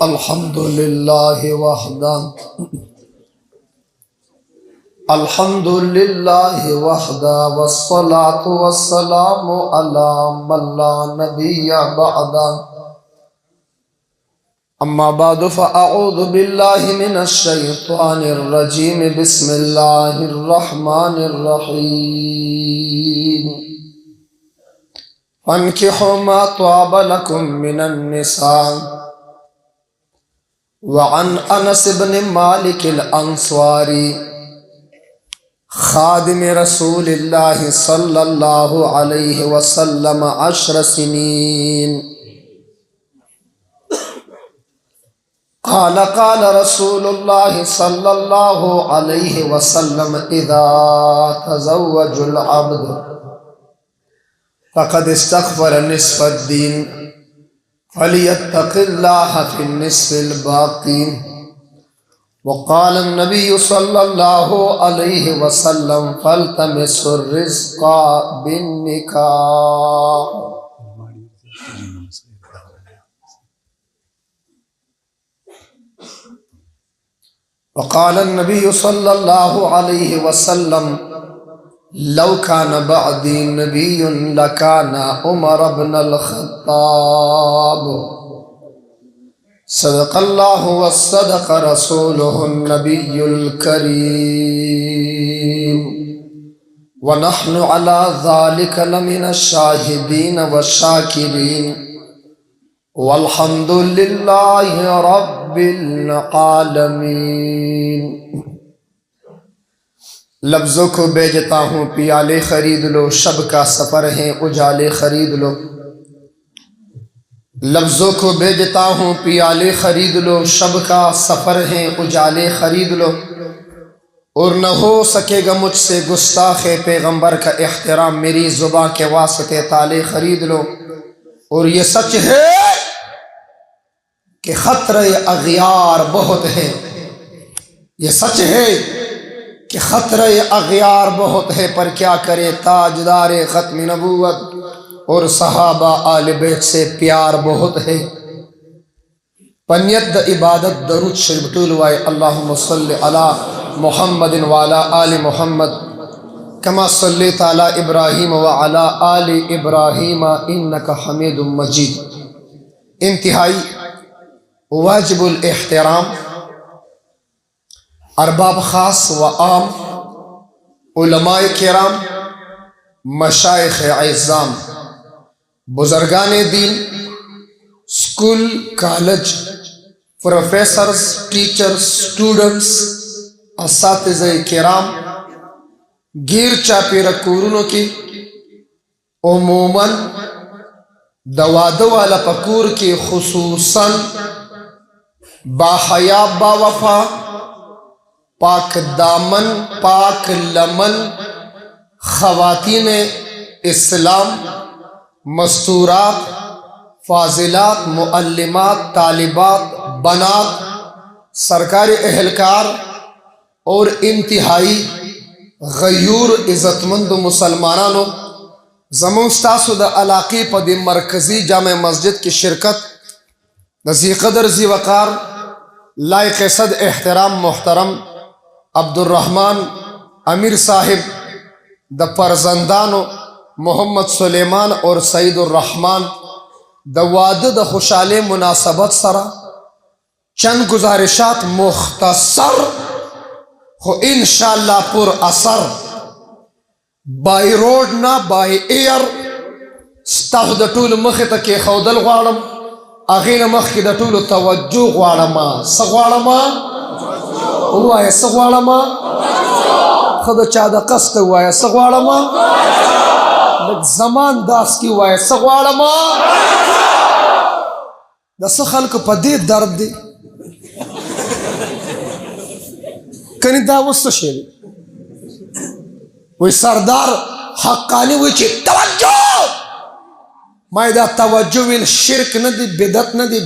अल्हम्दुलिल्लाहि वहदा अल्हम्दुलिल्लाहि वहदा वस्सलातु वस्सलामु अला मन ला नबिय्य बअदा अम्मा बादु फ़अऊज़ु बिल्लाहि मिनश शैतानिर रजीम बिस्मिल्लाहिर रहमानिर रहीम फन्किहू मा त्वाब लकुम मिनन निसा वअन अनस इब्न मालिक अल-अंस्वारी खादिम रसूलिल्लाहि सल्लल्लाहु अलैहि वसल्लम 10 सिनीन क़ाल क़ाल रसूलुल्लाहि सल्लल्लाहु अलैहि वसल्लम इज़ा तज़व्वजुल अब्द फ़क़द इस्तग़फ़र निस्फ़द्दीन फलियत्तक़िल्लाह फ़िन्निस्फ़िल बाक़ी वक़ाल नबी सल्लल्लाहु अलैहि वसल्लम फ़ल्तमिसुर रिज़्क़ बिन्निकाह। वक़ाल नबी सल्लल्लाहु अलैहि वसल्लम लौ कान बअदी नबिय्युन लकाना उमर इब्नुल ख़त्ताब सदक़ल्लाहु व सदक़ रसूलुहुन नबियुल करीम व नहनु अला ज़ालिका लमिनश शाहिदीन व शाकिरीन वल्हम्दुलिल्लाहि रब्बिल आलमीन। लफ्ज़ों को बेचता हूँ पियाले खरीद लो, शब का सफ़र है उजाले खरीद लो। लफ्ज़ों को बेचता हूँ पियाले खरीद लो, शब का सफ़र है उजाले खरीद लो। और न हो सकेगा मुझसे गुस्ताखे पैगंबर का एहतराम, मेरी ज़ुबान के वास्ते ताले खरीद लो। और ये सच है कि खतरे अग़ियार बहुत है, ये सच है कि खतरे अग़ियार बहुत है, पर क्या करे ताजदारे ख़त्म नबूवत और सहाबा आले बैत से प्यार बहुत है। पनियत इबादत दरूद शरीफ टूलवाए अल्लाहुम्मा सल्लि अला मुहम्मदिन व अला आलि मुहम्मद कमा सल्लैता अला इब्राहीम व अला आलि इब्राहीम इन्नका हमीदुम मजीद। इंतहाई वाजिबुल एहतराम अरबाब ख़ास व आम, उलमाए किराम, मशाइख़ इज़्ज़ाम, बुज़ुर्गाने दीन, school college professors, teachers, students, असातिज़े किराम, गिर चापीरा कुरूनों की उमूमन दवादो वाला पकूर की खुसूसन बाहया बावफा पाक दामन पाक लमन ख़वातीन इस्लाम, मस्तूरात, फाजिलात, मुअल्लिमात, तालिबात, बनात, सरकारी एहलकार और इंतहाई गयूर इज़्ज़तमंद मुसलमानों ज़मोस्तासुद अलाक़ी पद मरकज़ी जामे मस्जिद की शिरकत नज़ी क़दर ज़ी वक़ार लायक़ सद एहतराम मोहतरम अब्दुर्रहमान अमीर साहिब द परजंदानो मोहम्मद सुलेमान और सईदुर्रहमान द वादद खुशाले मुनासबत सरा चंद गुजारिशात मुख्तसर हो इंशाअल्लाह पुर असर बाई रोड ना बाई एयर स्ताह द टूल मख तक खौदल ग्वाड़म अगीन मख की द टूल तवज्जो ग्वाड़मा सगवाड़मा हुआ है सगवाड़मा खुद चादा कस्त हुआ है सगवाड़मा जमान दास की हुआ है सगवाड़मा दस खल्क पदे दर्द दे कनी दावस शेर वही सरदार हक्कानी वही तवज्जो मायदा तवज्जो विल शिरक न दी बिदत न दी